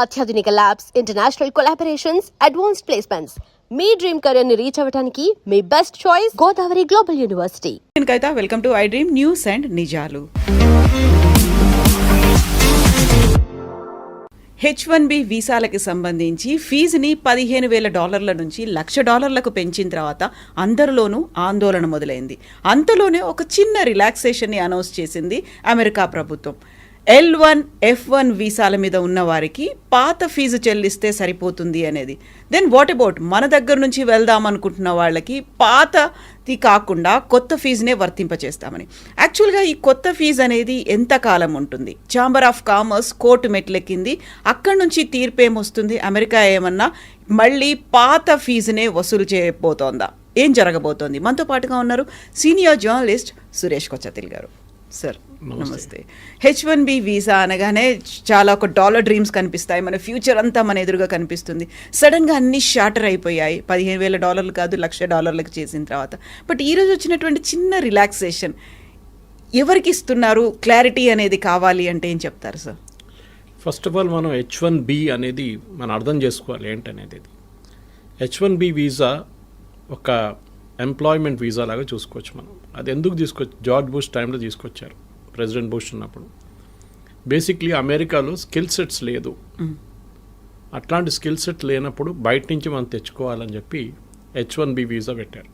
అత్యాధునిక labs, international collaborations, advanced placements. మీ dream career ని రీచ్ అవ్వడానికి మీ best choice Godavari global university. Welcome to I dream news and నిజాలు. H1B వీసాలకి సంబంధించి ఫీజుని $15,000 నుంచి $1,00,000 పెంచిన తర్వాత అందరిలోనూ ఆందోళన మొదలైంది. అంతలోనే ఒక చిన్న రిలాక్సేషన్ని అనౌన్స్ చేసింది అమెరికా ప్రభుత్వం. L1, F1 వీసాల మీద ఉన్న వారికి పాత ఫీజు చెల్లిస్తే సరిపోతుంది అనేది. దెన్ వాట్ అబౌట్ మన దగ్గర నుంచి వెళ్దాం అనుకుంటున్న వాళ్ళకి పాతది కాకుండా కొత్త ఫీజునే వర్తింపచేస్తామని. యాక్చువల్గా ఈ కొత్త ఫీజు అనేది ఎంతకాలం ఉంటుంది? ఛాంబర్ ఆఫ్ కామర్స్ కోర్టు మెట్లెక్కింది. అక్కడి నుంచి తీర్పేమొస్తుంది? అమెరికా ఏమన్నా మళ్ళీ పాత ఫీజునే వసూలు చేయబోతోందా? ఏం జరగబోతోంది? మనతో పాటుగా ఉన్నారు సీనియర్ జర్నలిస్ట్ సురేష్ కొచ్చతిల్ గారు. సార్ నమస్తే. H1B వీసా అనగానే చాలా ఒక డాలర్ డ్రీమ్స్ కనిపిస్తాయి, మన ఫ్యూచర్ అంతా మన ఎదురుగా కనిపిస్తుంది. సడన్గా అన్ని షాటర్ అయిపోయాయి. $15,000 కాదు $1,00,000 చేసిన తర్వాత. బట్ ఈరోజు వచ్చినటువంటి చిన్న రిలాక్సేషన్ ఎవరికి ఇస్తున్నారు? క్లారిటీ అనేది కావాలి అంటే ఏం చెప్తారు సార్? ఫస్ట్ ఆఫ్ ఆల్ మనం H1B అనేది మనం అర్థం చేసుకోవాలి ఏంటనేది. H1B వీసా ఒక ఎంప్లాయ్మెంట్ వీసా లాగా చూసుకోవచ్చు మనం. అది ఎందుకు జార్జ్ బుష్ టైంలో తీసుకొచ్చారు, ప్రెసిడెంట్ బుష్ ఉన్నప్పుడు. బేసిక్లీ అమెరికాలో స్కిల్ సెట్స్ లేదు. అట్లాంటి స్కిల్ సెట్ లేనప్పుడు బయట నుంచి మనం తెచ్చుకోవాలని చెప్పి H1B వీసా పెట్టారు.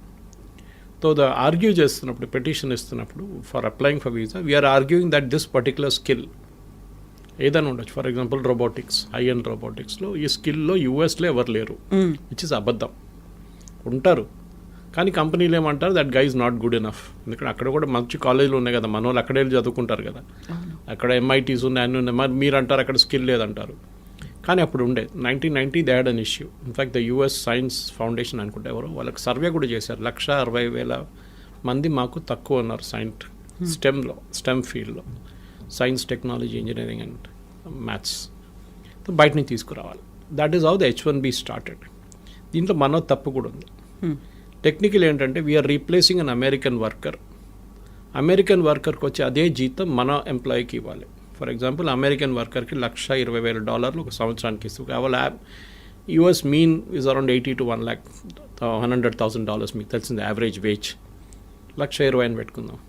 సో ఆర్గ్యూ చేస్తున్నప్పుడు, పెటిషన్ ఇస్తున్నప్పుడు for applying for visa we're arguing that this particular skill ఏదైనా ఉండొచ్చు. For example robotics, high end రోబోటిక్స్లో ఈ స్కిల్లో యూఎస్లో ఎవరు లేరు, విచ్ ఇస్ అబద్ధం. ఉంటారు కానీ కంపెనీలు ఏమంటారు that guy is not good enough. ఎందుకంటే అక్కడ కూడా మంచి కాలేజీలు ఉన్నాయి కదా, మన వాళ్ళు అక్కడే చదువుకుంటారు కదా, అక్కడ MITs ఉన్నాయి, అన్నీ ఉన్నాయి. మరి మీరు అంటారు అక్కడ స్కిల్ లేదంటారు. కానీ అప్పుడు ఉండే 1990 they had an issue. In fact the US science foundation అనుకుంటే ఎవరో వాళ్ళకి సర్వే కూడా చేశారు. 160,000 మంది మాకు తక్కువ ఉన్నారు స్టెమ్ ఫీల్డ్లో, science, technology, engineering and maths. బయట నుంచి తీసుకురావాలి. That is how the H1B started. దీంట్లో మనో తప్పు కూడా ఉంది. టెక్నికల్ ఏంటంటే వీఆర్ రీప్లేసింగ్ అన్ అమెరికన్ వర్కర్కి వచ్చి అదే జీతం మన ఎంప్లాయీకి ఇవ్వాలి. ఫర్ ఎగ్జాంపుల్ అమెరికన్ వర్కర్కి $120,000 ఒక సంవత్సరానికి ఇస్తూ కావాలి. US mean is around $80,000 to $100,000 మీకు తెలిసింది యావరేజ్ వేజ్. 120,000 అని పెట్టుకుందాం.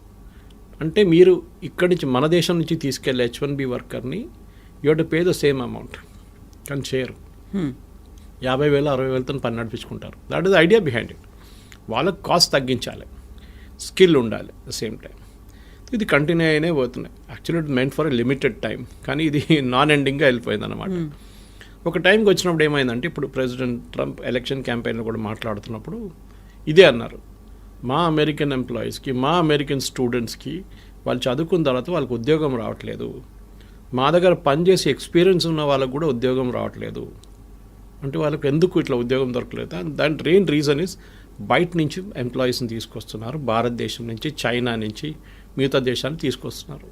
అంటే మీరు ఇక్కడి నుంచి మన దేశం నుంచి తీసుకెళ్ళే H1B వర్కర్ని you have to pay the same amount. కానీ చేయరు. 50,000 60,000తో పని నడిపించుకుంటారు. That is idea behind it. వాళ్ళకి కాస్ట్ తగ్గించాలి, స్కిల్ ఉండాలి ద సేమ్ టైం. ఇది కంటిన్యూ అయినే పోతున్నాయి. Actually it meant for a limited time, కానీ ఇది నాన్ ఎండింగ్గా వెళ్ళిపోయింది అనమాట. ఒక టైంకి వచ్చినప్పుడు ఏమైందంటే, ఇప్పుడు ప్రెసిడెంట్ ట్రంప్ ఎలక్షన్ క్యాంపెయిన్లో కూడా మాట్లాడుతున్నప్పుడు ఇదే అన్నారు, మా అమెరికన్ ఎంప్లాయీస్కి, మా అమెరికన్ స్టూడెంట్స్కి వాళ్ళు చదువుకున్న తర్వాత వాళ్ళకి ఉద్యోగం రావట్లేదు, మా దగ్గర పనిచేసి ఎక్స్పీరియన్స్ ఉన్న వాళ్ళకు కూడా ఉద్యోగం రావట్లేదు. అంటే వాళ్ళకి ఎందుకు ఇట్లా ఉద్యోగం దొరకలేదు? దాని మెయిన్ రీజన్ ఇస్ బయట నుంచి ఎంప్లాయీస్ని తీసుకొస్తున్నారు, భారతదేశం నుంచి, చైనా నుంచి, మిగతా దేశాన్ని తీసుకొస్తున్నారు.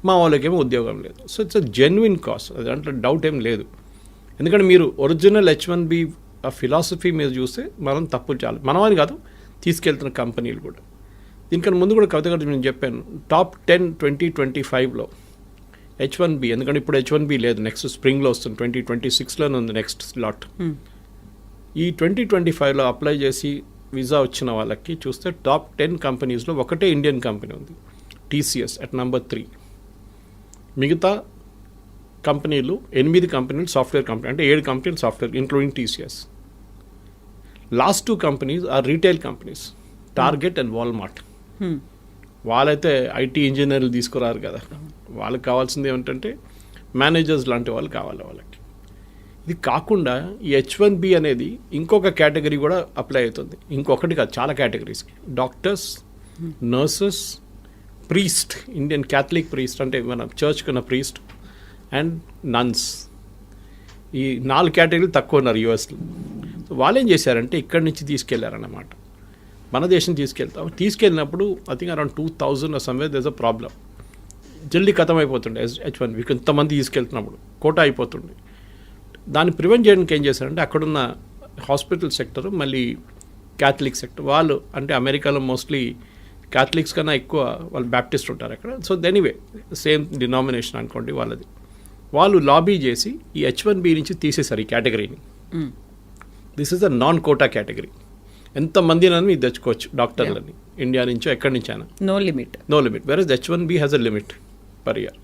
మా వాళ్ళకేమో ఉద్యోగం లేదు. So it's a genuine cost, దాంట్లో డౌట్ ఏం లేదు. ఎందుకంటే మీరు ఒరిజినల్ H1B ఆ ఫిలాసఫీ మీద చూస్తే మనం తప్పులు చాలా, మనమని కాదు తీసుకెళ్తున్న కంపెనీలు కూడా. దీనికన్నా ముందు కూడా కవిత గారు నేను చెప్పాను, టాప్ 10 2025లో H1B, ఎందుకంటే ఇప్పుడు H1B లేదు, నెక్స్ట్ స్ప్రింగ్లో వస్తుంది, 2026లోనే ఉంది నెక్స్ట్ స్లాట్. ఈ 2025లో అప్లై చేసి వీసా వచ్చిన వాళ్ళకి చూస్తే టాప్ 10 కంపెనీస్లో ఒకటే ఇండియన్ కంపెనీ ఉంది, TCS అట్ నెంబర్ 3. మిగతా కంపెనీలు 8 కంపెనీలు సాఫ్ట్వేర్ కంపెనీ, అంటే 7 కంపెనీలు software including TCS. Last 2 companies are retail companies, Target and Walmart. వాళ్ళైతే IT ఇంజనీర్లు తీసుకురారు కదా, వాళ్ళకి కావాల్సింది ఏమిటంటే మేనేజర్స్ లాంటి వాళ్ళు కావాలి వాళ్ళకి. ఇది కాకుండా ఈ H1B అనేది ఇంకొక కేటగిరీ కూడా అప్లై అవుతుంది. ఇంకొకటి కాదు, చాలా కేటగిరీస్కి. Doctors, nurses, priest, Indian Catholic priest అంటే మన చర్చ్కి ఉన్న ప్రీస్ట్, అండ్ నన్స్. ఈ 4 కేటగిరీలు తక్కువ ఉన్నారు USలో. సో వాళ్ళు ఏం చేశారంటే ఇక్కడి నుంచి తీసుకెళ్లారన్నమాట, మన దేశం తీసుకెళ్ళినప్పుడు I think around 2,000 somewhere there is a problem. జల్దీ ఖతం అయిపోతుండే H1B, ఇంతమంది తీసుకెళ్తున్నప్పుడు కోటా అయిపోతుండే. దాన్ని ప్రివెంట్ చేయడానికి ఏం చేశారంటే అక్కడున్న హాస్పిటల్ సెక్టర్, మళ్ళీ క్యాథలిక్ సెక్టర్, వాళ్ళు అంటే అమెరికాలో మోస్ట్లీ క్యాథలిక్స్ కన్నా ఎక్కువ వాళ్ళు బ్యాప్టిస్ట్ ఉంటారు అక్కడ. సో ఎనీవే సేమ్ డినామినేషన్ అనుకోండి వాళ్ళది. వాళ్ళు లాబీ చేసి ఈ H1B నుంచి తీసేశారు ఈ కేటగిరీని. This is a non quota category. ఎంతమందినని మీరు తెచ్చుకోవచ్చు డాక్టర్లని, ఇండియా నుంచో ఎక్కడి నుంచైనా, no limit. Versus H1B has a limit per year.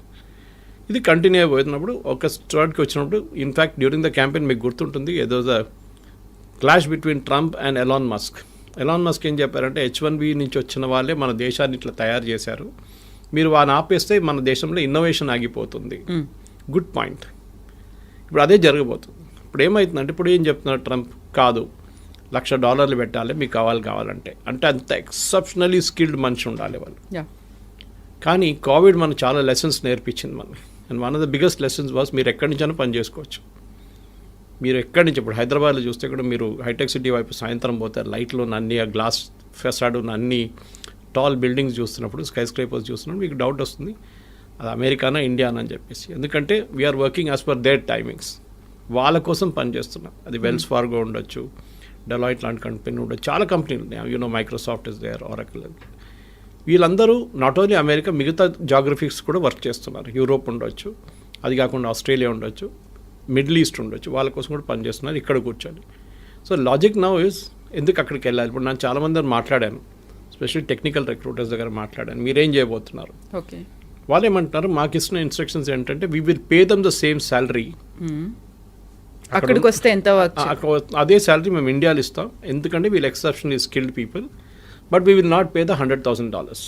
ఇది కంటిన్యూ అయిపోతున్నప్పుడు ఒక స్టార్ట్కి వచ్చినప్పుడు, ఇన్ఫ్యాక్ట్ డ్యూరింగ్ ద క్యాంపెయిన్ మీకు గుర్తుంటుంది, ఏదో clash between Trump and Elon Musk. Elon Musk ఏం చెప్పారంటే H1B నుంచి వచ్చిన వాళ్ళే మన దేశాన్ని ఇట్లా తయారు చేశారు, మీరు వాడిని ఆపేస్తే మన దేశంలో ఇన్నోవేషన్ ఆగిపోతుంది. Good point. ఇప్పుడు అదే జరగబోతుంది. ఇప్పుడు ఏమవుతుందంటే, ఇప్పుడు ఏం చెప్తున్నారు ట్రంప్, కాదు $1,00,000 పెట్టాలి మీకు కావాలంటే, అంటే అంత ఎక్సెప్షనలీ స్కిల్డ్ మనిషి ఉండాలి వాళ్ళు. కానీ కోవిడ్ మనకు చాలా లెసన్స్ నేర్పించింది మనకి. And one of the biggest lessons was మీరు ఎక్కడి నుంచైనా పని చేసుకోవచ్చు. మీరు ఎక్కడి నుంచి, ఇప్పుడు హైదరాబాద్లో చూస్తే కూడా మీరు హైటెక్ సిటీ వైపు సాయంత్రం పోతారు, లైట్లు ఉన్న అన్ని, ఆ గ్లాస్ ఫెసాడ్ ఉన్న అన్ని టాల్ బిల్డింగ్స్ చూస్తున్నప్పుడు, స్కై స్క్రేపర్స్ చూస్తున్నప్పుడు మీకు డౌట్ వస్తుంది అది అమెరికానా ఇండియానా అని చెప్పేసి. ఎందుకంటే we're working as per their timings. వాళ్ళ కోసం పనిచేస్తున్నాం. అది వెల్స్ ఫార్గో ఉండొచ్చు, డెలాయిట్ లాంటి కంపెనీ ఉండొచ్చు, చాలా కంపెనీలు ఉన్నాయి. Microsoft is there, Oracle. వీళ్ళందరూ నాట్ ఓన్లీ అమెరికా, మిగతా జాగ్రఫిక్స్ కూడా వర్క్ చేస్తున్నారు. యూరోప్ ఉండొచ్చు, అది కాకుండా ఆస్ట్రేలియా ఉండొచ్చు, మిడిల్ ఈస్ట్ ఉండొచ్చు, వాళ్ళ కోసం కూడా పనిచేస్తున్నారు ఇక్కడ కూర్చొని. సో లాజిక్ నౌ ఇస్, ఎందుకు అక్కడికి వెళ్ళాలి? ఇప్పుడు నేను చాలామంది మాట్లాడాను, స్పెషల్లీ టెక్నికల్ రిక్రూటర్స్ దగ్గర మాట్లాడాను, మీరేం చేయబోతున్నారు. ఓకే, వాళ్ళు ఏమంటున్నారు, మాకు ఇస్తున్న ఇన్స్ట్రక్షన్స్ ఏంటంటే we will pay them the same salary. అక్కడికి వస్తే ఎంత అదే శాలరీ మేము ఇండియాలో ఇస్తాం, ఎందుకంటే వీళ్ళు exceptionally skilled people, but we will not pay the $100,000.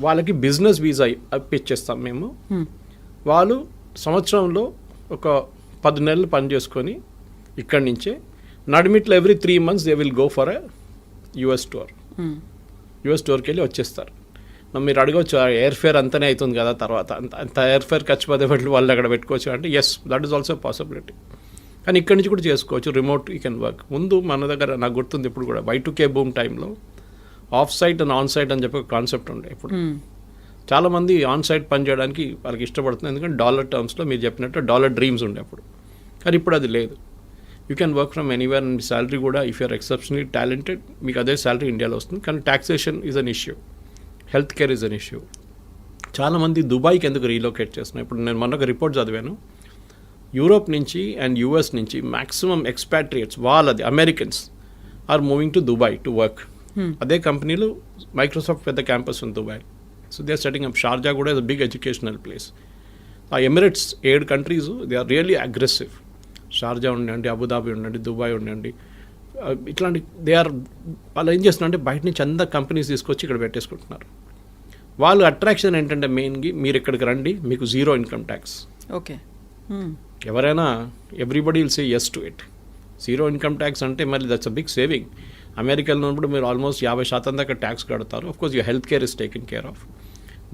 వాళ్ళకి బిజినెస్ వీసా ఇప్పించేస్తాం మేము. వాళ్ళు సంవత్సరంలో ఒక 10 నెలలు పని చేసుకొని ఇక్కడి నుంచే నడిమిట్లో every 3 months they will go for a US tour. US టూర్కి వెళ్ళి వచ్చేస్తారు. మీరు అడగవచ్చు, ఎయిర్ ఫేర్ అంతనే అవుతుంది కదా తర్వాత, అంత ఎయిర్ ఫేర్ ఖర్చు పదే వాళ్ళు అక్కడ పెట్టుకోవచ్చు అంటే, yes, that is also possibility. కానీ ఇక్కడి నుంచి కూడా చేసుకోవచ్చు, రిమోట్ యూ కెన్ వర్క్. ముందు మన దగ్గర నాకు గుర్తుంది, ఇప్పుడు కూడా Y2K బూమ్ టైంలో off site and on site అని చెప్పి ఒక కాన్సెప్ట్ ఉండే. ఇప్పుడు చాలామంది ఆన్ సైట్ పని చేయడానికి వాళ్ళకి ఇష్టపడుతుంది, ఎందుకంటే డాలర్ టర్మ్స్లో మీరు చెప్పినట్టు డాలర్ డ్రీమ్స్ ఉండే అప్పుడు. కానీ ఇప్పుడు అది లేదు. You can work from anywhere and salary కూడా, ఇఫ్ యూఆర్ ఎక్సెప్షనలీ టాలెంటెడ్, మీకు అదే శాలరీ ఇండియాలో వస్తుంది. కానీ taxation is an issue, health care is an issue. చాలామంది దుబాయ్కి ఎందుకు రీలొకేట్ చేస్తున్నాయి. ఇప్పుడు నేను మొన్న ఒక రిపోర్ట్ చదివాను, యూరోప్ నుంచి అండ్ US నుంచి మ్యాక్సిమం ఎక్స్పాట్రియేట్స్, వాళ్ళది Americans are moving to Dubai to work. అదే కంపెనీలు, మైక్రోసాఫ్ట్ పెద్ద క్యాంపస్ ఉంది Dubai. So they are setting up. Sharjah కూడా is a big educational place. ఆ Emirates 7 countries they are really aggressive. Sharjah ఉండండి, Abu Dhabi ఉండండి, Dubai ఉండండి, ఇట్లాంటి వాళ్ళు ఏం చేస్తున్నారంటే బయట నుంచి అందరు కంపెనీస్ తీసుకొచ్చి ఇక్కడ పెట్టేసుకుంటున్నారు. వాళ్ళు అట్రాక్షన్ ఏంటంటే మెయిన్గా, మీరు ఇక్కడికి రండి, మీకు 0 ఇన్కమ్ ట్యాక్స్. ఓకే, ఎవరైనా everybody will say yes to it. 0 income tax అంటే మళ్ళీ దట్స్ అ బిగ్ సేవింగ్. అమెరికాలో ఉన్నప్పుడు మీరు ఆల్మోస్ట్ 50% దాకా ట్యాక్స్ కడతారు. Of course you health care is taken care of.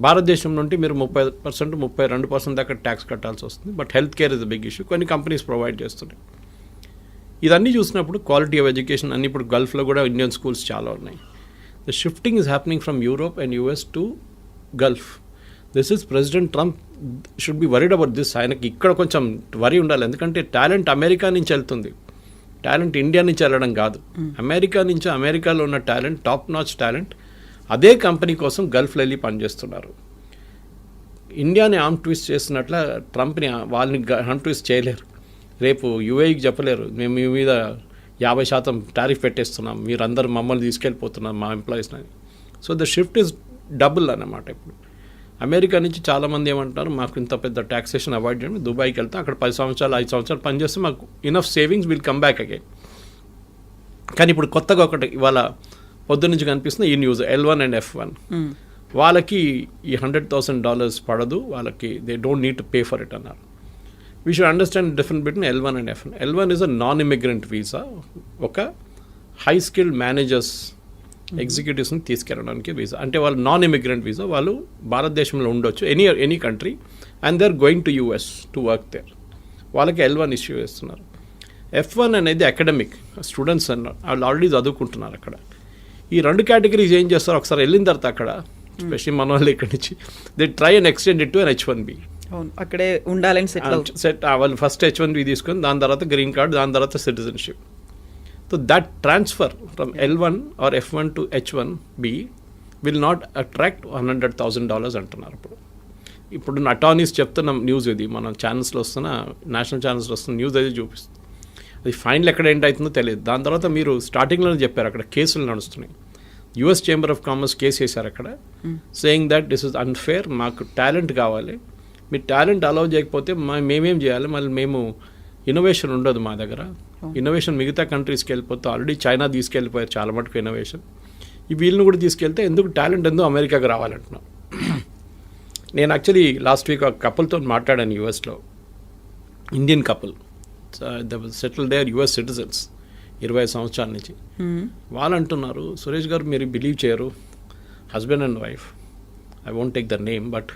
భారతదేశం నుండి మీరు 30%, 32% దాకా ట్యాక్స్ కట్టాల్సి వస్తుంది. But health care is a big issue, కొన్ని కంపెనీస్ ప్రొవైడ్ చేస్తున్నాయి. ఇదన్నీ చూసినప్పుడు క్వాలిటీ ఆఫ్ ఎడ్యుకేషన్ అన్ని, ఇప్పుడు గల్ఫ్లో కూడా ఇండియన్ స్కూల్స్ చాలా ఉన్నాయి. The shifting is happening from Europe and US to Gulf. This is president Trump should be worried about this. ఆయనకి ఇక్కడ కొంచెం వరీ ఉండాలి, ఎందుకంటే టాలెంట్ అమెరికా నుంచి వెళ్తుంది, టాలెంట్ ఇండియా నుంచి వెళ్ళడం కాదు. అమెరికా నుంచి, అమెరికాలో ఉన్న టాలెంట్, టాప్ నాచ్ టాలెంట్ అదే కంపెనీ కోసం గల్ఫ్లో వెళ్ళి పనిచేస్తున్నారు. ఇండియాని ఆర్మ్ ట్విస్ట్ చేస్తున్నట్ల ట్రంప్ని వాళ్ళని ఆర్మ్ ట్విస్ట్ చేయలేరు. రేపు UAEకి చెప్పలేరు, మేము మీ మీద 50% టారిఫ్ పెట్టేస్తున్నాం, మీరందరూ మమ్మల్ని తీసుకెళ్ళిపోతున్నాం మా ఎంప్లాయీస్ని. So the shift is double అన్నమాట. ఇప్పుడు అమెరికా నుంచి చాలామంది ఏమంటారు, మాకు ఇంత పెద్ద ట్యాక్సేషన్ అవాయిడ్ చేయడం, దుబాయ్కి వెళ్తాం, అక్కడ 10 సంవత్సరాలు 5 సంవత్సరాలు పనిచేస్తే మాకు enough savings will come back again. కానీ ఇప్పుడు కొత్తగా ఒకటి ఇవాళ పొద్దు నుంచి కనిపిస్తుంది ఈ న్యూస్, L1 అండ్ F1. వాళ్ళకి ఈ $100,000 పడదు, వాళ్ళకి they don't need to pay for it అన్నారు. We should understand difference between L1 and F1. L1 is a non immigrant visa, ఒక హై స్కిల్డ్ మేనేజర్స్, ఎగ్జిక్యూటివ్స్ని తీసుకెళ్ళడానికి వీసా. అంటే వాళ్ళు నాన్ ఇమిగ్రెంట్ వీసా, వాళ్ళు భారతదేశంలో ఉండొచ్చు, any country, and they are going to US to work there. వాళ్ళకి L1 ఇష్యూ చేస్తున్నారు. F1 అనేది అకాడమిక్ స్టూడెంట్స్ అన్నారు, వాళ్ళు ఆల్రెడీ చదువుకుంటున్నారు అక్కడ. ఈ 2 కేటగిరీస్ ఏం చేస్తారు, ఒకసారి వెళ్ళిన తర్వాత అక్కడ, స్పెషల్లీ మన వాళ్ళు ఇక్కడి నుంచి, they try and extend it to an H1B. అక్కడే ఉండాలని సెట్ వాళ్ళు ఫస్ట్ H1B తీసుకొని, దాని తర్వాత గ్రీన్ కార్డ్, దాని తర్వాత citizenship. So that transfer from L1 or F1 to H1B will not attract $100,000 అంటున్నారు. ఇప్పుడు ఇప్పుడు అటార్నీస్ చెప్తున్న న్యూస్ ఇది, మన ఛానల్స్లో వస్తున్న, నేషనల్ ఛానల్స్లో వస్తున్న న్యూస్ అయితే చూపిస్తుంది. అది ఫైనల్ ఎక్కడ ఏంటి అవుతుందో తెలియదు. దాని తర్వాత మీరు స్టార్టింగ్లోనే చెప్పారు అక్కడ కేసులు నడుస్తున్నాయి. US chamber of commerce case వేశారు అక్కడ, saying that this is unfair, మాకు టాలెంట్ కావాలి, మీ టాలెంట్ అలౌ చేయకపోతే మేమేం చేయాలి, మళ్ళీ మేము ఇన్నోవేషన్ ఉండదు మా దగ్గర. ఇన్నోవేషన్ మిగతా కంట్రీస్కి వెళ్ళిపోతే ఆల్రెడీ చైనా తీసుకెళ్ళిపోయారు చాలా మటుకు ఇన్నోవేషన్, ఈ వీళ్ళని కూడా తీసుకెళ్తే ఎందుకు టాలెంట్ ఎందుకు అమెరికాకి రావాలంటున్నాం. నేను యాక్చువల్లీ లాస్ట్ వీక్ ఒక కపుల్తో మాట్లాడాను యూఎస్లో, Indian couple, settle there US citizens 20 సంవత్సరాల నుంచి. వాళ్ళు అంటున్నారు, సురేష్ గారు మీరు బిలీవ్ చేయరు, husband and wife, I won't take the name, but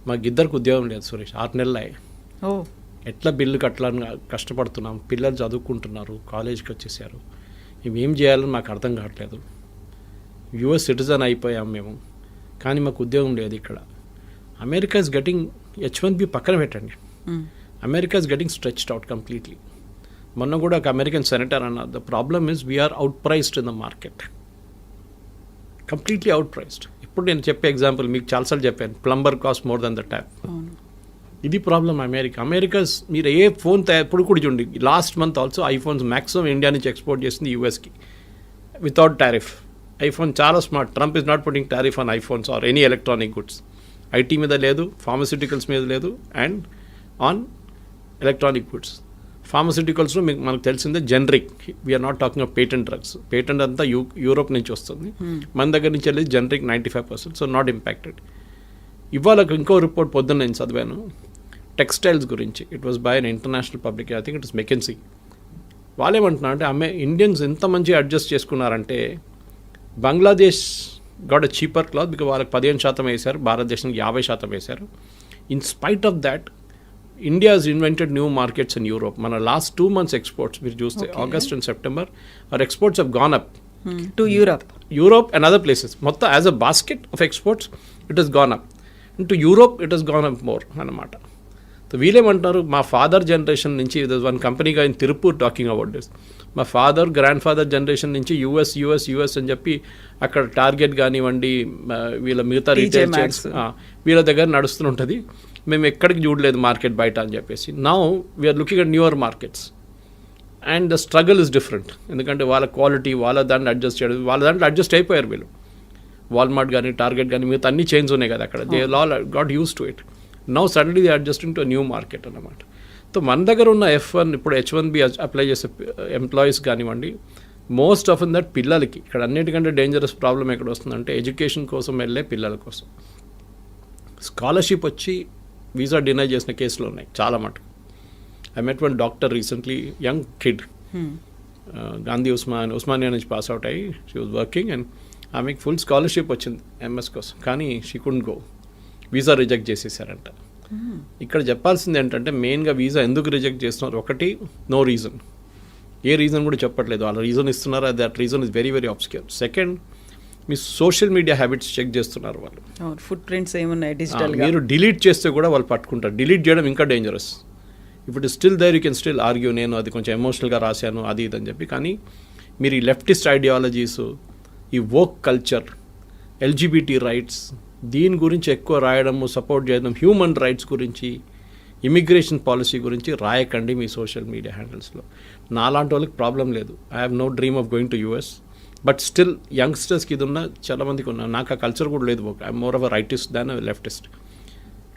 మాకు ఇద్దరికి ఉద్యోగం లేదు సురేష్, 6 నెలలు అయ్యాయి. ఎట్లా బిల్లు కట్టాలని కష్టపడుతున్నాం, పిల్లలు చదువుకుంటున్నారు, కాలేజ్కి వచ్చేసారు, మేమేం చేయాలని మాకు అర్థం కావట్లేదు. యుఎస్ సిటిజన్ అయిపోయాం మేము, కానీ మాకు ఉద్యోగం లేదు ఇక్కడ. అమెరికా ఇస్ గెటింగ్ H1B పక్కన పెట్టండి, America is getting stretched out completely. మొన్న కూడా ఒక అమెరికన్ సెనేటర్ అన్నారు, the problem is we're out priced in the market, completely out priced. ఇప్పుడు నేను చెప్పే ఎగ్జాంపుల్ మీకు చాలాసార్లు చెప్పాను, plumber cost more than the tap. ఇది ప్రాబ్లం అమెరికా. మీరు ఏ ఫోన్ ఇప్పుడు కూడా చూడండి, last month also iPhones maximum India నుంచి ఎక్స్పోర్ట్ చేసింది యూఎస్కి వితౌట్ టారిఫ్. ఐఫోన్ చాలా smart, Trump is not putting tariff on iPhones or any electronic goods. IT మీద లేదు, ఫార్మస్యూటికల్స్ మీద లేదు, అండ్ ఆన్ ఎలక్ట్రానిక్ గుడ్స్. ఫార్మస్యూటికల్స్లో మీకు మనకు తెలిసిందే generic, we're not talking of patent drugs. Patent అంతా యూరోప్ నుంచి వస్తుంది, మన దగ్గర నుంచి వెళ్ళి జనరిక్ 95%, సో నాట్ ఇంపాక్టెడ్. ఇవాళ ఇంకో రిపోర్ట్ పొద్దున్న నేను చదివాను టెక్స్టైల్స్ గురించి, it was by an international public, I think it is McKenzie. వాళ్ళు ఏమంటున్నారు అంటే ఇండియన్స్ ఎంత మంచిగా అడ్జస్ట్ చేసుకున్నారంటే, Bangladesh got a cheaper cloth because వాళ్ళకి 15% వేశారు, భారతదేశానికి 50% వేశారు. In spite of that India has invented new markets in Europe. మన లాస్ట్ 2 months ఎక్స్పోర్ట్స్ మీరు చూస్తే August and September our exports have gone up to Europe and other places. మొత్తం as a basket of exports it has gone up. To Europe it has gone up more అన్నమాట. So వీళ్ళేమంటారు, మా father generation నుంచి, one కంపెనీగా in Tirupur talking about this, మా father grand father generation నుంచి US అని చెప్పి అక్కడ టార్గెట్ కానివ్వండి, వీళ్ళ మిగతా రీటైల్ చైన్స్ వీళ్ళ దగ్గర నడుస్తుంటుంది, మేము ఎక్కడికి చూడలేదు మార్కెట్ బయట అని చెప్పేసి. Now we're looking at newer markets and the struggle is different. ఎందుకంటే వాళ్ళ క్వాలిటీ, వాళ్ళ దాంట్లో అడ్జస్ట్ చేయడం, వాళ్ళ దాంట్లో అడ్జస్ట్ అయిపోయారు వీళ్ళు. వాల్మార్ట్ కానీ టార్గెట్ కానీ మిగతా అన్ని చైన్స్ ఉన్నాయి కదా అక్కడ, they all got use to it. Now suddenly they adjusting to new market అన్నమాట. సో మన దగ్గర ఉన్న F1 ఇప్పుడు H1B అప్లై చేసే ఎంప్లాయీస్ కానివ్వండి, మోస్ట్ ఆఫ్ దట్ పిల్లలకి, ఇక్కడ అన్నిటికంటే డేంజరస్ ప్రాబ్లం ఎక్కడ వస్తుందంటే ఎడ్యుకేషన్ కోసం వెళ్ళే పిల్లల కోసం స్కాలర్షిప్ వచ్చి వీసా డినై చేసిన కేసులు ఉన్నాయి చాలా మటుకు. I met one doctor recently, young kid, Gandhi Osmania నుంచి పాస్ అవుట్ అయ్యి షీ వాజ్ వర్కింగ్ అండ్ ఆమెకి ఫుల్ స్కాలర్షిప్ వచ్చింది MS కోసం, కానీ she couldn't go, visa reject చేసేసారంట. ఇక్కడ చెప్పాల్సింది ఏంటంటే మెయిన్గా వీసా ఎందుకు రిజెక్ట్ చేస్తున్నారు, ఒకటి నో రీజన్, ఏ రీజన్ కూడా చెప్పట్లేదు, వాళ్ళ రీజన్ ఇస్తున్నారు, that reason is very very obscure. Second, మీ సోషల్ మీడియా హ్యాబిట్స్ చెక్ చేస్తున్నారు వాళ్ళు, ఫుట్ ప్రింట్స్ ఏమున్నాయి డిజిటల్, మీరు డిలీట్ చేస్తే కూడా వాళ్ళు పట్టుకుంటారు. డిలీట్ చేయడం ఇంకా డేంజరస్. ఇప్పుడు still there you can still argue, నేను అది కొంచెం ఎమోషనల్గా రాశాను అది ఇది అని చెప్పి, కానీ మీరు ఈ లెఫ్టిస్ట్ ఐడియాలజీస్, ఈ వోక్ కల్చర్, LGBT రైట్స్, దీని గురించి ఎక్కువ రాయడము, సపోర్ట్ చేయడం, హ్యూమన్ రైట్స్ గురించి, ఇమిగ్రేషన్ పాలసీ గురించి రాయకండి మీ సోషల్ మీడియా హ్యాండిల్స్లో. నాలాంటి వాళ్ళకి ప్రాబ్లం లేదు, I have no dream of going to US, but still యంగ్స్టర్స్కి ఇది ఉన్న చాలామందికి ఉన్నా, నాకు ఆ కల్చర్ కూడా లేదు, I'm more of a rightist than leftist.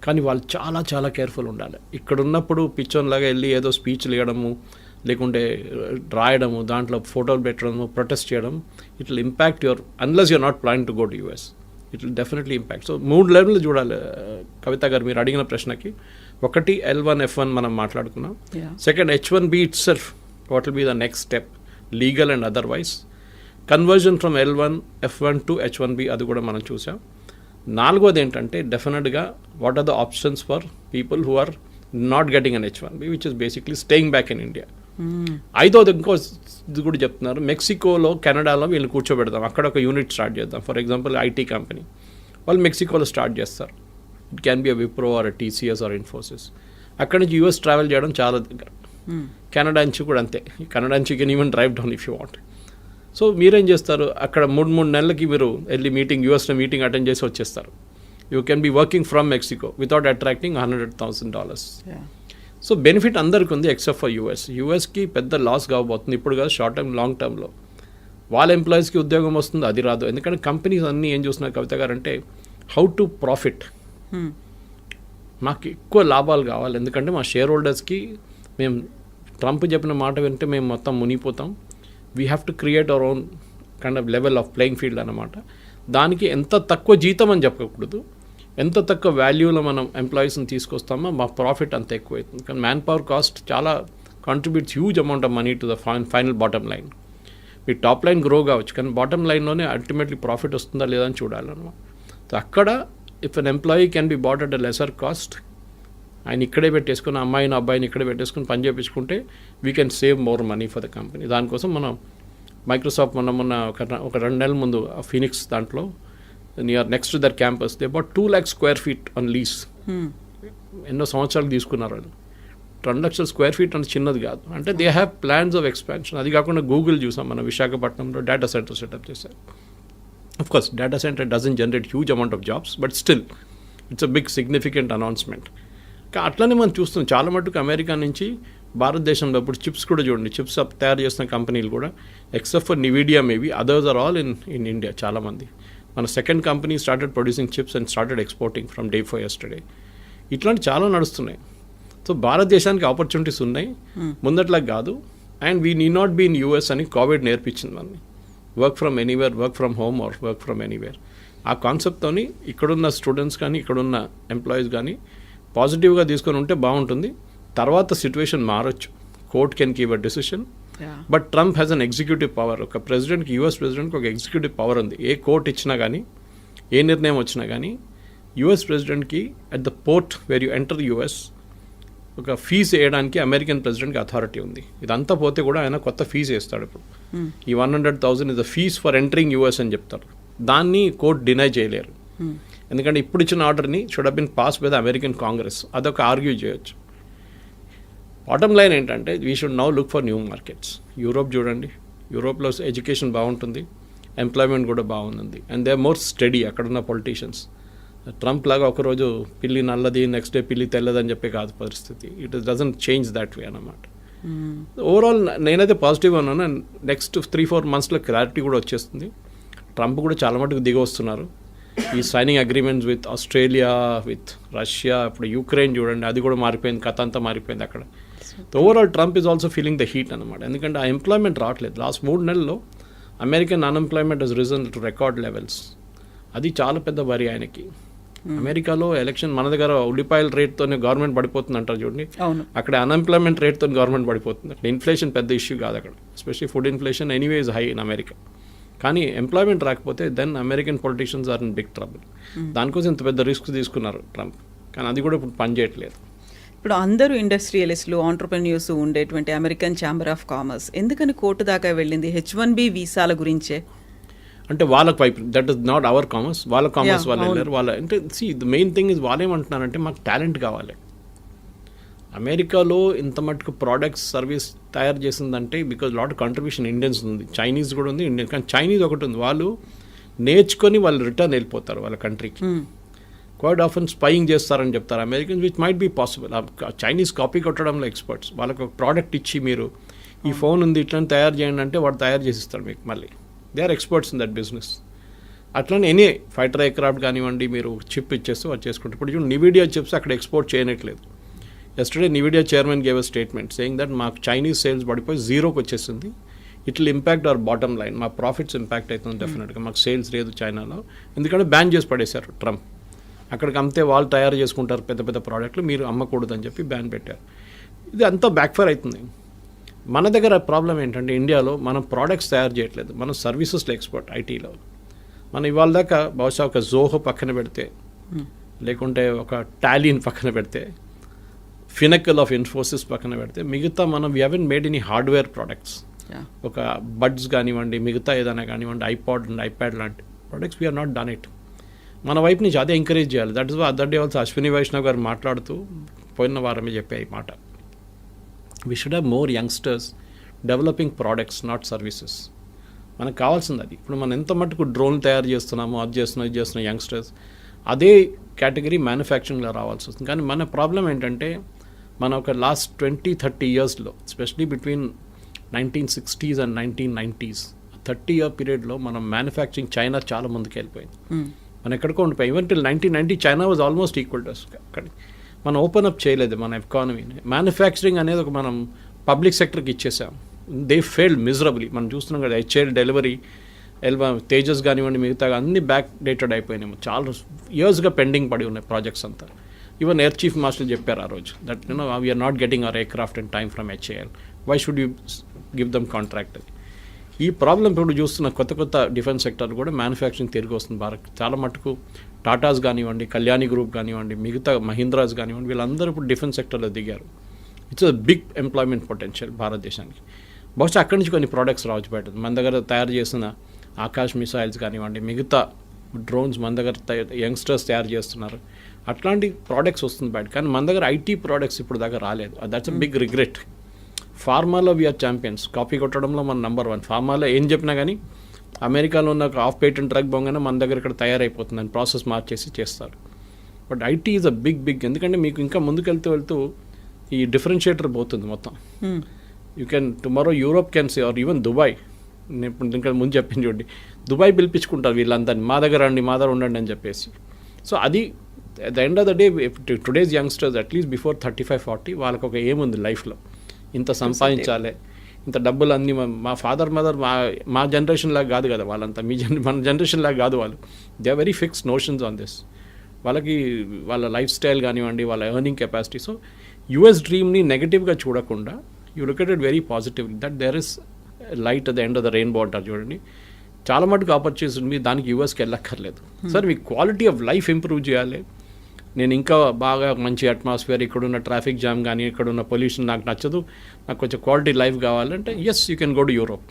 కానీ వాళ్ళు చాలా చాలా కేర్ఫుల్ ఉండాలి. ఇక్కడ ఉన్నప్పుడు పిచ్చోన్లాగా వెళ్ళి ఏదో స్పీచ్లు ఇవ్వడము, లేకుంటే రాయడము, దాంట్లో ఫోటోలు పెట్టడము, ప్రొటెస్ట్ చేయడం, it will impact your, unless you're not plan to go to US, it will definitely impact. So 3 లెవెల్లు చూడాలి కవిత గారు మీరు అడిగిన ప్రశ్నకి. ఒకటి L1 F1 మనం మాట్లాడుకున్నాం. Second, H1B itself, what will be the next step, legal and otherwise. Conversion from L1 F1 to H1B, అది కూడా మనం చూసాం. 4వది ఏంటంటే డెఫినెట్గా what are the options for people who are not getting an H1B, which is basically staying back in India. 5వది ఇంకో ఇది కూడా చెప్తున్నారు, మెక్సికోలో, కెనడాలో వీళ్ళని కూర్చోబెడదాం, అక్కడ ఒక యూనిట్ స్టార్ట్ చేద్దాం. ఫర్ ఎగ్జాంపుల్ IT కంపెనీ వాళ్ళు మెక్సికోలో స్టార్ట్ చేస్తారు, it can be a Wipro or TCS or Infosys. అక్కడి నుంచి US ట్రావెల్ చేయడం చాలా దగ్గర. కెనడా నుంచి కూడా అంతే, కెనడా నుంచి can even drive down if you want. So మీరేం చేస్తారు, అక్కడ 3 నెలలకి మీరు వెళ్ళి మీటింగ్, USలో మీటింగ్ అటెండ్ చేసి వచ్చేస్తారు. You can be working from Mexico without attracting $100,000. Yeah. So benefit అందరికి ఉంది ఎక్సెప్ట్ ఫర్ యూఎస్కి పెద్ద లాస్ కాబోతుంది ఇప్పుడు కాదు, షార్ట్ టర్మ్ లాంగ్ టర్మ్లో వాళ్ళ ఎంప్లాయీస్కి ఉద్యోగం వస్తుంది, అది రాదు. ఎందుకంటే కంపెనీస్ అన్నీ ఏం చూస్తున్నారు కవిత గారు అంటే హౌ టు ప్రాఫిట్. మాకు ఎక్కువ లాభాలు కావాలి, ఎందుకంటే మా షేర్ హోల్డర్స్కి మేము ట్రంప్ చెప్పిన మాట వింటే మేము మొత్తం మునిగిపోతాం. We have to create our own kind of level of playing field అన్నమాట. దానికి ఎంత తక్కువ జీతం అని చెప్పకూడదు, ఎంత తక్కువ వాల్యూలో మనం ఎంప్లాయీస్ని తీసుకొస్తామో మా ప్రాఫిట్ అంత ఎక్కువ అవుతుంది. కానీ మ్యాన్ పవర్ కాస్ట్ చాలా contributes huge amount of money to the final bottom line. మీ టాప్ లైన్ గ్రో కావచ్చు, కానీ బాటమ్ లైన్లోనే అల్టిమేట్లీ ప్రాఫిట్ వస్తుందా లేదా అని చూడాలన్నమాట. సో అక్కడ if an employee can be bought at a lesser cost, ఆయన ఇక్కడే పెట్టేసుకుని అమ్మాయిని అబ్బాయిని ఇక్కడే పెట్టేసుకుని పని చేయించుకుంటే we can save more money for the company. దానికోసం మనం మైక్రోసాఫ్ట్ మొన్న ఒక 2 నెలల ముందు ఫీనిక్స్ దాంట్లో near next their campus they about 2 lakh square feet on lease. ఎన్నో సంవత్సరాలు తీసుకున్నారు వాళ్ళు. 2 లక్షల స్క్వేర్ ఫీట్ అంటే చిన్నది కాదు. అంటే they have plans of expansion. అది కాకుండా గూగుల్ చూసాం మన విశాఖపట్నంలో డేటా సెంటర్ సెటప్ చేశారు. Of course data centre doesn't generate huge amount of jobs, but still it's a big significant announcement. అట్లనే మనం చూస్తున్నాం చాలా మటుకు అమెరికా నుంచి భారతదేశంలో ఇప్పుడు చిప్స్ కూడా చూడండి, చిప్స్ తయారు చేస్తున్న కంపెనీలు కూడా except for Nvidia maybe others are all in India. చాలామంది మన second company started producing chips and started exporting from day for yesterday. ఇట్లాంటి చాలా నడుస్తున్నాయి. సో భారతదేశానికి ఆపర్చునిటీస్ ఉన్నాయి, ముందట్లా కాదు. And we need not be in US అని కోవిడ్ నేర్పించింది మనని. Work from anywhere, work from home or work from anywhere. ఆ కాన్సెప్ట్తోని ఇక్కడున్న స్టూడెంట్స్ కానీ ఇక్కడున్న ఎంప్లాయీస్ కానీ పాజిటివ్గా తీసుకొని ఉంటే బాగుంటుంది. తర్వాత సిచ్యువేషన్ మారచ్చు, court can give a decision. But Trump has an executive power. ఒక ప్రెసిడెంట్కి, యూఎస్ ప్రెసిడెంట్కి ఒక ఎగ్జిక్యూటివ్ పవర్ ఉంది. ఏ కోర్ట్ ఇచ్చినా కానీ, ఏ నిర్ణయం వచ్చినా కానీ యూఎస్ ప్రెసిడెంట్కి at the port where you enter US ఒక ఫీజు వేయడానికి అమెరికన్ ప్రెసిడెంట్కి అథారిటీ ఉంది. ఇదంతా పోతే కూడా ఆయన కొత్త ఫీజు వేస్తాడు. ఇప్పుడు ఈ 100,000 is the fees for entering US అని చెప్తారు. దాన్ని కోర్ట్ డినై చేయలేరు, ఎందుకంటే ఇప్పుడు ఇచ్చిన ఆర్డర్ని should have been passed by the American Congress. అదొక ఆర్గ్యూ చేయొచ్చు. బాటమ్ లైన్ ఏంటంటే we should now look for new markets. Europe చూడండి, యూరోప్లో ఎడ్యుకేషన్ బాగుంటుంది, ఎంప్లాయ్మెంట్ కూడా బాగుంది, and they are more steady అక్కడున్న పొలిటీషియన్స్. ట్రంప్ లాగా ఒకరోజు పిల్లి నల్లది, నెక్స్ట్ డే పిల్లి తెల్లదని చెప్పే కాదు పరిస్థితి. It doesn't change that way అన్నమాట. ఓవరాల్ నేనైతే పాజిటివ్గా ఉన్నాను. నెక్స్ట్ 3-4 monthsలో క్లారిటీ కూడా వచ్చేస్తుంది. ట్రంప్ కూడా చాలా మటుకు దిగి వస్తున్నారు. ఈ signing agreements with Australia, with Russia, ఇప్పుడు యుక్రెయిన్ చూడండి, అది కూడా మారిపోయింది, కథ అంతా మారిపోయింది అక్కడ. Overall Trump is also feeling the heat అనమాట. ఎందుకంటే ఆ ఎంప్లాయ్మెంట్ రావట్లేదు. లాస్ట్ 3 నెలల్లో American unemployment has risen to record levels. అది చాలా పెద్ద వరి ఆయనకి. అమెరికాలో ఎలక్షన్, మన దగ్గర ఉల్లిపాయల రేట్తోనే గవర్నమెంట్ పడిపోతుంది అంటారు చూడండి, అక్కడ అన్ఎంప్లాయ్మెంట్ రేట్తో గవర్నమెంట్ పడిపోతుంది. అక్కడ ఇన్ఫ్లేషన్ పెద్ద ఇష్యూ కాదు అక్కడ, especially food inflation anyway is high in America. కానీ ఎంప్లాయ్మెంట్ రాకపోతే then American politicians are in big trouble. దానికోసం ఇంత పెద్ద రిస్క్ తీసుకున్నారు ట్రంప్, కానీ అది కూడా ఇప్పుడు పనిచేయట్లేదు. ఇప్పుడు అందరూ ఇండస్ట్రియలిస్టులు, ఆంటర్ప్రెన్యూర్స్ ఉండేటువంటి అమెరికన్ ఛాంబర్ ఆఫ్ కామర్స్ ఎందుకని కోర్టు దాకా వెళ్ళింది? H-1B వీసాల గురించే. అంటే వాళ్ళకి వైపు that is not our commerce, వాళ్ళ కామర్స్ వాళ్ళు వెళ్ళారు. వాళ్ళ అంటే ద మెయిన్ థింగ్ ఇస్ వాళ్ళు ఏమంటున్నారంటే మాకు టాలెంట్ కావాలి. అమెరికాలో ఇంత మటుకు ప్రోడక్ట్స్ సర్వీస్ తయారు చేసిందంటే బికాజ్ లాట్ కంట్రిబ్యూషన్ ఇండియన్స్ ఉంది, చైనీస్ కూడా ఉంది, ఇండియన్. కానీ చైనీస్ ఒకటి ఉంది, వాళ్ళు నేర్చుకొని వాళ్ళు రిటర్న్ వెళ్ళిపోతారు వాళ్ళ కంట్రీకి. క్వైట్ ఆఫెన్ స్పైయింగ్ చేస్తారని చెప్తారు Americans, which might be possible. Chinese copy కొట్టడంలో ఎక్స్పర్ట్స్. వాళ్ళకి ఒక ప్రోడక్ట్ ఇచ్చి మీరు ఈ ఫోన్ ఉంది ఇట్లా తయారు చేయండి అంటే వాడు తయారు చేసిస్తాడు మీకు. మళ్ళీ they are experts in that business. అట్లనే ఎనీ ఫైటర్ ఎయిర్క్రాఫ్ట్ కానివ్వండి, మీరు చిప్ ఇచ్చేస్తే వాళ్ళు చేసుకుంటారు. ఇప్పుడు చూడండి నివిడియా చిప్స్ అక్కడ ఎక్స్పోర్ట్ చేయనట్లేదు. Yesterday Nvidia chairman gave a statement saying that మాకు చైనీస్ సేల్స్ పడిపోయి 0కి వచ్చేసింది. It will impact our bottom line, మా ప్రాఫిట్స్ ఇంపాక్ట్ అవుతుంది డెఫినెట్గా. మాకు సేల్స్ లేదు చైనాలో, ఎందుకంటే బ్యాన్ చేసి పడేశారు ట్రంప్. అక్కడికి అమ్మితే వాళ్ళు తయారు చేసుకుంటారు పెద్ద పెద్ద ప్రోడక్ట్లు, మీరు అమ్మకూడదని చెప్పి బ్యాన్ పెట్టారు. ఇది అంతా బ్యాక్ఫైర్ అవుతుంది. మన దగ్గర ప్రాబ్లం ఏంటంటే ఇండియాలో మనం ప్రోడక్ట్స్ తయారు చేయట్లేదు, మనం సర్వీసెస్లో ఎక్స్పర్ట్. ఐటీలో మనం ఇవాళ దాకా బహుశా ఒక జోహో పక్కన పెడితే, లేకుంటే ఒక టాలీని పక్కన పెడితే, ఫినకల్ ఆఫ్ ఇన్ఫోసిస్ పక్కన పెడితే, మిగతా మనం we haven't made any hardware products. ఒక బడ్స్ కానివ్వండి, మిగతా ఏదైనా కానివ్వండి, ఐపాడ్ అండ్ ఐప్యాడ్ లాంటి products we are not done it. మన వైపు నుంచి అదే ఎంకరేజ్ చేయాలి. That is why other day also Ashwini Vaishnaw గారు మాట్లాడుతూ పోయిన వారమే చెప్పే ఈ మాట. We should have more youngsters developing products, not services. మనకు కావాల్సింది అది. ఇప్పుడు మనం ఎంత మటుకు డ్రోన్ తయారు చేస్తున్నామో, అది చేస్తున్నాం, ఇది చేస్తున్నాం యంగ్స్టర్స్. అదే కేటగిరీ మ్యానుఫ్యాక్చరింగ్లో రావాల్సి వస్తుంది. కానీ మన ప్రాబ్లం ఏంటంటే మన ఒక లాస్ట్ 20-30 ఇయర్స్లో especially between 1960s and 1990s 30-year పీరియడ్లో మనం మ్యానుఫ్యాక్చరింగ్ చైనా చాలా ముందుకు వెళ్ళిపోయింది. మనం ఎక్కడికో ఉండిపోయి even till 1990 China was almost equal to అక్కడ. మనం ఓపెన్ అప్ చేయలేదు మన ఎకానమీని. మ్యానుఫ్యాక్చరింగ్ అనేది ఒక మనం పబ్లిక్ సెక్టర్కి ఇచ్చేసాం. They failed miserably. మనం చూస్తున్నాం కదా, హెచ్ఏఎల్ డెలివరీ, తేజస్ కానివ్వండి, మిగతా అన్ని బ్యాక్ డేటెడ్ అయిపోయినాయి. చాలా ఇయర్స్గా పెండింగ్ పడి ఉన్నాయి ప్రాజెక్ట్స్ అంతా. ఈవెన్ ఎయిర్ చీఫ్ మాస్టర్ చెప్పారు ఆ రోజు that we're not getting our aircraft in time from HAL, why should you give them contract. ఈ ప్రాబ్లం ఇప్పుడు చూస్తున్న కొత్త డిఫెన్స్ సెక్టర్ కూడా మ్యానుఫ్యాక్చరింగ్ తిరిగి వస్తుంది భారత్. చాలా మటుకు టాటాస్ కానివ్వండి, కళ్యాణి గ్రూప్ కానివ్వండి, మిగతా మహీంద్రాస్ కానివ్వండి, వీళ్ళందరూ ఇప్పుడు డిఫెన్స్ సెక్టర్లో దిగారు. It's a big employment potential భారతదేశానికి. బహుశా అక్కడి నుంచి కొన్ని ప్రోడక్ట్స్ రావచ్చు బయట. మన దగ్గర తయారు చేసిన ఆకాశ్ మిసైల్స్ కానివ్వండి, మిగతా డ్రోన్స్ మన దగ్గర యంగ్స్టర్స్ తయారు చేస్తున్నారు. అట్లాంటి ప్రోడక్ట్స్ వస్తుంది బయట. కానీ మన దగ్గర ఐటీ ప్రోడక్ట్స్ ఇప్పుడు దాకా రాలేదు. That's a big regret. ఫార్మాలో వీఆర్ ఛాంపియన్స్. కాపీ కొట్టడంలో మన నెంబర్ 1. ఫార్మాలో ఏం చెప్పినా కానీ అమెరికాలో ఉన్న ఆఫ్ పేటెంట్ డ్రగ్ బొంగనే మన దగ్గర ఇక్కడ తయారైపోతుంది అని ప్రాసెస్ మార్చేసి చేస్తారు. But IT is a big ఎందుకంటే మీకు ఇంకా ముందుకు వెళ్తూ ఈ డిఫరెన్షియేటర్ పోతుంది మొత్తం. You can tomorrow Europe can say or even Dubai. నేను ఇప్పుడు ఇంకా ముందు చెప్పింది చూడండి, దుబాయ్ పిలిపించుకుంటారు వీళ్ళందరినీ, మా దగ్గర రండి, మా దగ్గర ఉండండి అని చెప్పేసి. సో అది at the end of the day today's youngsters at least before 35-40 వాళ్ళకి ఒక ఏముంది లైఫ్లో, ఇంత సంపాదించాలి, ఇంత డబ్బులు అన్నీ. మా ఫాదర్ మదర్ మా జనరేషన్ లాగా కాదు కదా వాళ్ళంతా, మన జనరేషన్ లాగా కాదు వాళ్ళు. They are very fixed notions on this. వాళ్ళకి వాళ్ళ లైఫ్ స్టైల్ కానివ్వండి, వాళ్ళ ఎర్నింగ్ కెపాసిటీ. సో యుఎస్ డ్రీమ్ని నెగటివ్గా చూడకుండా you look at it very positively that there is light at the end of the rainbow అంటారు చూడండి. చాలా మటుకు ఆపర్చునిటీస్ ఉంది, దానికి యూఎస్కి వెళ్ళక్కర్లేదు. సార్ మీ క్వాలిటీ ఆఫ్ లైఫ్ ఇంప్రూవ్ చేయాలి, నేను ఇంకా బాగా మంచి అట్మాస్ఫియర్, ఇక్కడున్న ట్రాఫిక్ జామ్ కానీ ఇక్కడున్న పొల్యూషన్ నాకు నచ్చదు, నాకు కొంచెం క్వాలిటీ లైఫ్ కావాలంటే yes you can go to Europe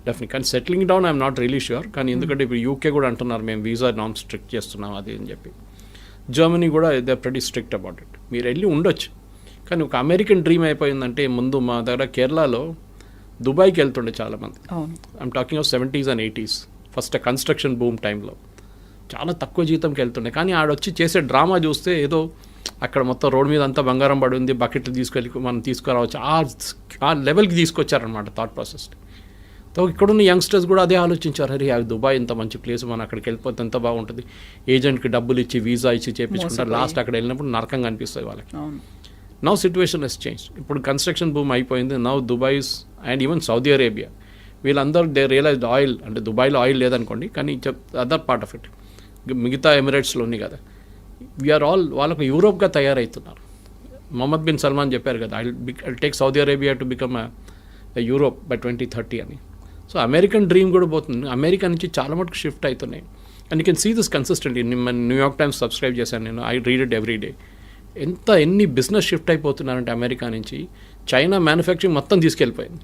definite. కానీ settling down I'm not really sure. కానీ ఎందుకంటే ఇప్పుడు యూకే కూడా అంటున్నారు మేము వీసా నాన్ స్ట్రిక్ట్ చేస్తున్నాం అది అని చెప్పి. జర్మనీ కూడా they pretty strict about it. మీరు వెళ్ళి ఉండొచ్చు. కానీ ఒక అమెరికన్ డ్రీమ్ అయిపోయిందంటే ముందు మా దగ్గర కేరళలో దుబాయ్కి వెళ్తుండే చాలామంది. I'm talking of 70s and 80s first construction boom టైంలో చాలా తక్కువ జీతంకి వెళ్తుండే. కానీ ఆడొచ్చి చేసే డ్రామా చూస్తే ఏదో అక్కడ మొత్తం రోడ్ మీద అంతా బంగారం పడి ఉంది, బకెట్లు తీసుకెళ్ళి మనం తీసుకురావచ్చు, ఆ లెవెల్కి తీసుకొచ్చారనమాట థాట్ ప్రాసెస్. సో ఇక్కడున్న యంగ్స్టర్స్ కూడా అదే ఆలోచించారు, అరే దుబాయ్ ఇంత మంచి ప్లేస్, మనం అక్కడికి వెళ్ళిపోతే ఎంత బాగుంటుంది, ఏజెంట్కి డబ్బులు ఇచ్చి వీసా ఇచ్చి చేయించుకుంటారు, లాస్ట్ అక్కడ వెళ్ళినప్పుడు నరకంగా అనిపిస్తుంది వాళ్ళకి. Now situation has change. ఇప్పుడు కన్స్ట్రక్షన్ బూమ్ అయిపోయింది. Now Dubai's and even Saudi Arabia వీళ్ళందరూ దే రియలైజ్డ్ ఆయిల్ అంటే దుబాయ్లో ఆయిల్ లేదనుకోండి, కానీ అదర్ పార్ట్ ఆఫ్ ఇట్ మిగతా ఎమిరేట్స్లో ఉంది కదా, వీఆర్ ఆల్ వాళ్ళకు యూరోప్గా తయారవుతున్నారు. మొహమ్మద్ బిన్ సల్మాన్ చెప్పారు కదా, I take Saudi Arabia to become Europe by 2030 అని. సో అమెరికన్ డ్రీమ్ కూడా పోతుంది. అమెరికా నుంచి చాలా మటుకు షిఫ్ట్ అవుతున్నాయి. And you can see this consistently. New York Times subscribe చేశాను నేను, I read it every day. ఎన్ని బిజినెస్ షిఫ్ట్ అయిపోతున్నారంటే అమెరికా నుంచి చైనా మ్యానుఫ్యాక్చరింగ్ మొత్తం తీసుకెళ్ళిపోయింది.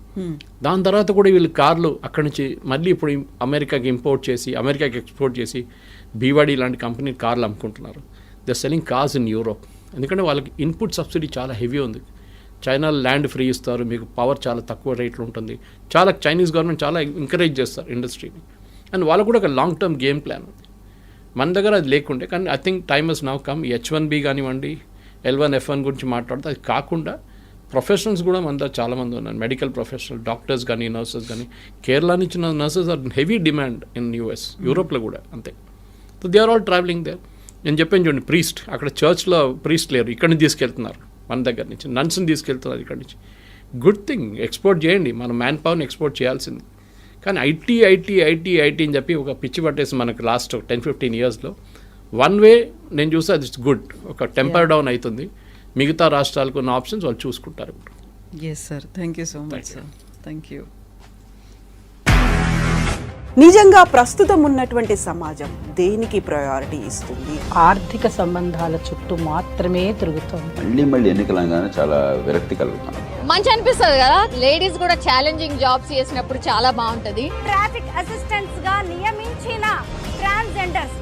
దాని తర్వాత కూడా వీళ్ళు కార్లు అక్కడి నుంచి మళ్ళీ ఇప్పుడు అమెరికాకి ఇంపోర్ట్ చేసి అమెరికాకి ఎక్స్పోర్ట్ చేసి బీవాడీ లాంటి కంపెనీ కార్లు అమ్ముకుంటున్నారు. They selling cars in Europe. ఎందుకంటే వాళ్ళకి ఇన్పుట్ సబ్సిడీ చాలా హెవీ ఉంది. చైనా ల్యాండ్ ఫ్రీ ఇస్తారు, మీకు పవర్ చాలా తక్కువ రేట్లో ఉంటుంది. చాలా చైనీస్ గవర్నమెంట్ చాలా ఎంకరేజ్ చేస్తారు ఇండస్ట్రీని. అండ్ వాళ్ళకు కూడా ఒక లాంగ్ టర్మ్ గేమ్ ప్లాన్ ఉంది. మన దగ్గర అది లేకుంటే, కానీ I think time has now come. H1B కానివ్వండి, L1, F1 గురించి మాట్లాడితే అది కాకుండా ప్రొఫెషనల్స్ కూడా మన దగ్గర చాలామంది ఉన్నారు. మెడికల్ ప్రొఫెషనల్, డాక్టర్స్ కానీ నర్సెస్ కానీ. కేరళ నుంచి nurses are heavy demand in US, యూరోప్లో కూడా అంతే. So they are all travelling there. నేను చెప్పాను చూడండి, ప్రీస్ట్ అక్కడ చర్చ్లో ప్రీస్ట్ లేరు, ఇక్కడి నుంచి తీసుకెళ్తున్నారు మన దగ్గర నుంచి. నన్స్ని తీసుకెళ్తున్నారు ఇక్కడి నుంచి. గుడ్ థింగ్, ఎక్స్పోర్ట్ చేయండి, మన మ్యాన్ పవర్ని ఎక్స్పోర్ట్ చేయాల్సింది. కానీ ఐటీ అని చెప్పి ఒక పిచ్చి పట్టేసి మనకు లాస్ట్ 10-15 ఇయర్స్లో వన్ వే నేను చూస్తే అది గుడ్. ఒక టెంపర్ డౌన్ అవుతుంది. మిగతా రాష్ట్రాలకు ఉన్న ఆప్షన్స్ వాళ్ళు చూసుకుంటారు. Yes sir, thank you so much sir. Thank you. నిజంగా ప్రస్తుతం ఉన్నటువంటి సమాజం దేనికి ప్రయారిటీ ఇస్తుంది? ఆర్థిక సంబంధాల చుట్టూ మాత్రమే తిరుగుతోంది. మళ్ళీ ఎన్నికలంగానే చాలా విరక్తి కలుగుతున్నాం. మంచి అనిపిస్తుంది కదా, లేడీస్ కూడా ఛాలెంజింగ్ జాబ్స్ చేసినప్పుడు చాలా బాగుంటది. ట్రాఫిక్ అసిస్టెంట్స్ గా నియమించిన ట్రాన్స్జెండర్స్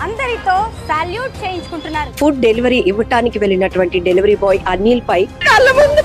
అందరితో సాల్యూట్ చేయించుకుంటున్నారు. ఫుడ్ డెలివరీ ఇవ్వటానికి వెళ్ళినటువంటి డెలివరీ బాయ్ అనిల్ పై కళ్ళ ముందు